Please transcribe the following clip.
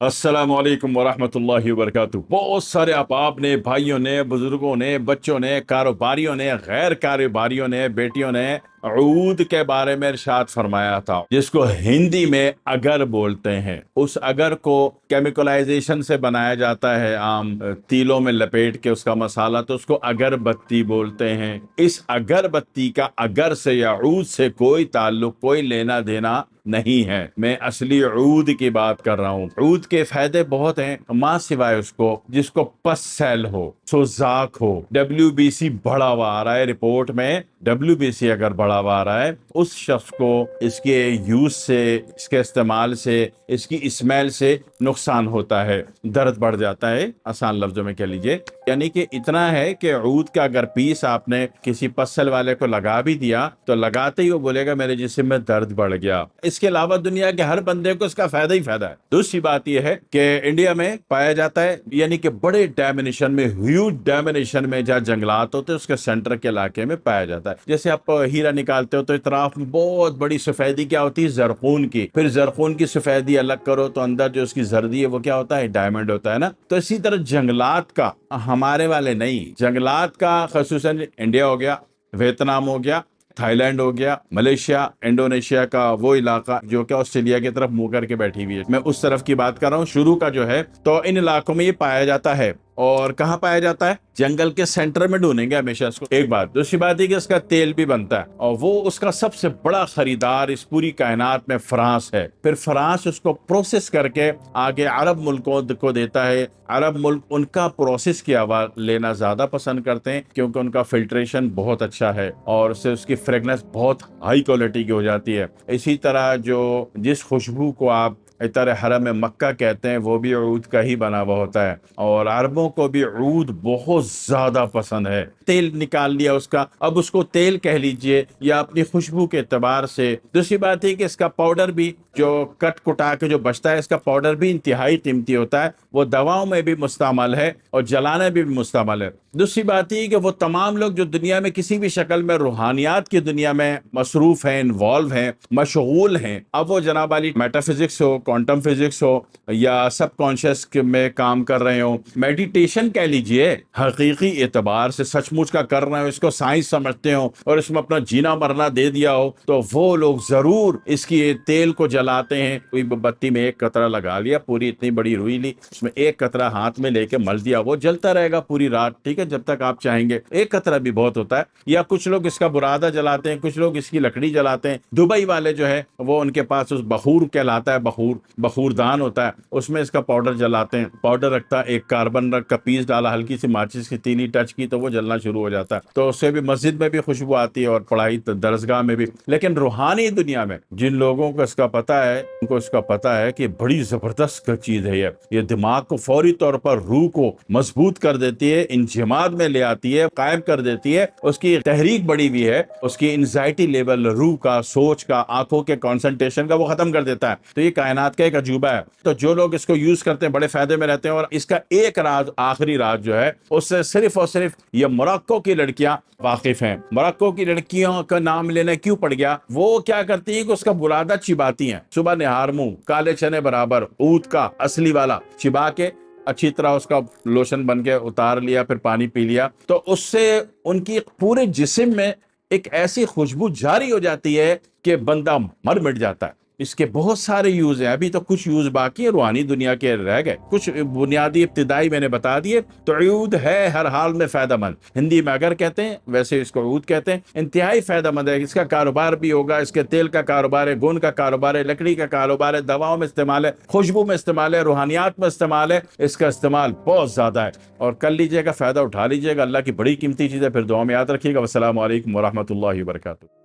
अस्सलामु अलैकुम वरहमतुल्लाहि वबरकातुहू। बहुत सारे अहबाब ने, भाइयों ने, बुजुर्गों ने, बच्चों ने, कारोबारियों ने, गैर कारोबारियों ने, बेटियों ने ऊद के बारे में इरशाद फरमाया था, जिसको हिंदी में अगर बोलते हैं। उस अगर को केमिकलाइजेशन से बनाया जाता है, आम तीलों में लपेट के उसका मसाला, तो उसको अगरबत्ती बोलते हैं। इस अगरबत्ती का अगर से या ऊद से कोई ताल्लुक, कोई लेना देना नहीं है। मैं असली ऊद की बात कर रहा हूँ। ऊद के फायदे बहुत हैं, माँ सिवाय उसको जिसको पस सेल हो, सोजाक हो। WBC बढ़ा हुआ आ रहा है रिपोर्ट में। WBC अगर बढ़ा हुआ आ रहा है, उस शख्स को इसके यूज से, इसके इस्तेमाल से, इसकी स्मेल से नुकसान होता है, दर्द बढ़ जाता है, आसान लफ्जों में कह लीजिए। यानी कि इतना है कि ऊद का अगर पीस आपने किसी पसल वाले को लगा भी दिया, तो लगाते ही वो बोलेगा मेरे जिस्म में दर्द बढ़ गया। इसके अलावा दुनिया के हर बंदे को इसका फायदा ही फायदा है। दूसरी बात यह है कि इंडिया में पाया जाता है, यानी कि बड़े डायमेंशन में, ह्यूज डायमेंशन में जहाँ जंगलात होते हैं उसके सेंटर के इलाके में पाया जाता है। जैसे आप हीरा निकालते हो तो इतराफ में बहुत बड़ी सफेदी क्या होती है, जरखून की। फिर जरखून की सफेदी अलग करो तो अंदर जो उसकी जर्दी है वो क्या होता है, डायमंड होता है ना। तो इसी तरह जंगलात का, हमारे वाले नहीं, जंगलात का खसूसन इंडिया हो गया, वियतनाम हो गया, थाईलैंड हो गया, मलेशिया, इंडोनेशिया का वो इलाका जो कि ऑस्ट्रेलिया की तरफ मुंह करके बैठी हुई है, मैं उस तरफ की बात कर रहा हूँ। शुरू का जो है, तो इन इलाकों में ये पाया जाता है। और कहाँ पाया जाता है? जंगल के सेंटर में ढूंढेंगे हमेशा इसको। एक बात। दूसरी बात है कि इसका तेल भी बनता है, और वो उसका सबसे बड़ा खरीदार इस पूरी कायनात में फ्रांस है। फिर फ्रांस उसको प्रोसेस करके आगे अरब मुल्कों को देता है। अरब मुल्क उनका प्रोसेस किया हुआ लेना ज्यादा पसंद करते हैं, क्योंकि उनका फिल्ट्रेशन बहुत अच्छा है और उससे उसकी फ्रेगनेंस बहुत हाई क्वालिटी की हो जाती है। इसी तरह जो जिस खुशबू को आप इतर हरम में मक्का कहते हैं, वो भी ऊद का ही बना हुआ होता है। और अरबों को भी ऊद बहुत ज्यादा पसंद है। तेल निकाल लिया उसका, अब उसको तेल कह लीजिए या अपनी खुशबू के एतबार से। दूसरी बात है कि इसका पाउडर भी जो कट कुटा के जो बचता है, इसका पाउडर भी इंतहाई कीमती होता है। वो दवाओं में भी मुस्तमाल है और जलाने भी मुस्तमाल है। दूसरी बात ये कि वो तमाम लोग जो दुनिया में किसी भी शक्ल में रूहानियात की दुनिया में मसरूफ हैं, इन्वॉल्व हैं, मशगूल हैं, अब वो जनाब वाली मेटाफिजिक्स हो, क्वांटम फिजिक्स हो, या सबकॉन्शियस में काम कर रहे हो, मेडिटेशन कह लीजिए, हकीकी एतबार से सचमुच का कर रहे हो, इसको साइंस समझते हो और इसमें अपना जीना मरना दे दिया हो, तो वो लोग जरूर इसकी तेल को जलाते हैं। कोई बत्ती में एक कतरा लगा लिया, पूरी इतनी बड़ी रुई ली, उसमें एक कतरा हाथ में लेके मल दिया, वो जलता रहेगा पूरी रात, ठीक है, जब तक आप चाहेंगे। एक कतरा भी बहुत होता है। या कुछ लोग इसका बुरादा जलाते हैं, कुछ लोग इसकी लकड़ी जलाते हैं। दुबई वाले जो है वो, उनके पास उस बखूर कहलाता है, बखूरदान होता है, उसमें इसका पाउडर जलाते हैं। पाउडर रखता है, एक कार्बन का पीस डाला, हल्की सी माचिस की तीली टच की तो वो जलना शुरू हो जाता है। तो उससे भी मस्जिद में भी खुशबू आती है और पढ़ाई दरसगाह में भी। लेकिन रूहानी दुनिया में जिन लोगों को इसका पता है, उनको इसका पता है कि बड़ी जबरदस्त चीज है ये दिमाग को फौरी तौर पर, रूह को मजबूत कर देती है, इंजमाद में ले आती है, कायम कर देती है। उसकी तहरीक बड़ी भी है, उसकी एंजाइटी लेवल, रूह का, सोच का, आंखों के कंसंट्रेशन का वो खत्म कर देता है। तो ये कायनात का एक अजूबा है। तो जो लोग इसको यूज करते हैं बड़े फायदे में रहते हैं। और इसका एक राज, आखिरी राज जो है, उससे सिर्फ और सिर्फ ये मोरक्को की लड़कियां वाकिफ हैं। मोरक्को की लड़कियों का नाम लेना क्यों पड़ गया? वो क्या करती है कि उसका बुरादा चिबाती हैं, सुबह निहार मुंह काले चने बराबर ऊद का असली वाला चिबा के अच्छी तरह उसका लोशन बन के उतार लिया, फिर पानी पी लिया, तो उससे उनकी पूरे जिस्म में एक ऐसी खुशबू जारी हो जाती है कि बंदा मर मिट जाता है। इसके बहुत सारे यूज हैं, अभी तो कुछ यूज बाकी है, रूहानी दुनिया के रह गए, कुछ बुनियादी इब्तिदाई मैंने बता दिए। तो ऊद है हर हाल में फायदेमंद। हिंदी में अगर कहते हैं, वैसे इसको ऊद कहते हैं। इंतहाई फायदेमंद है। इसका कारोबार भी होगा, इसके तेल का कारोबार है, गुण का कारोबार है, लकड़ी का कारोबार है, दवाओं में इस्तेमाल है, खुशबू में इस्तेमाल है, रूहानियात में इस्तेमाल है। इसका इस्तेमाल बहुत ज्यादा है और कर लीजिएगा, फायदा उठा लीजिएगा। अल्लाह की बड़ी कीमती चीज है। फिर दुआ में याद रखिएगा। वस्सलामु अलैकुम वरहमतुल्लाहि वबरकातुहू।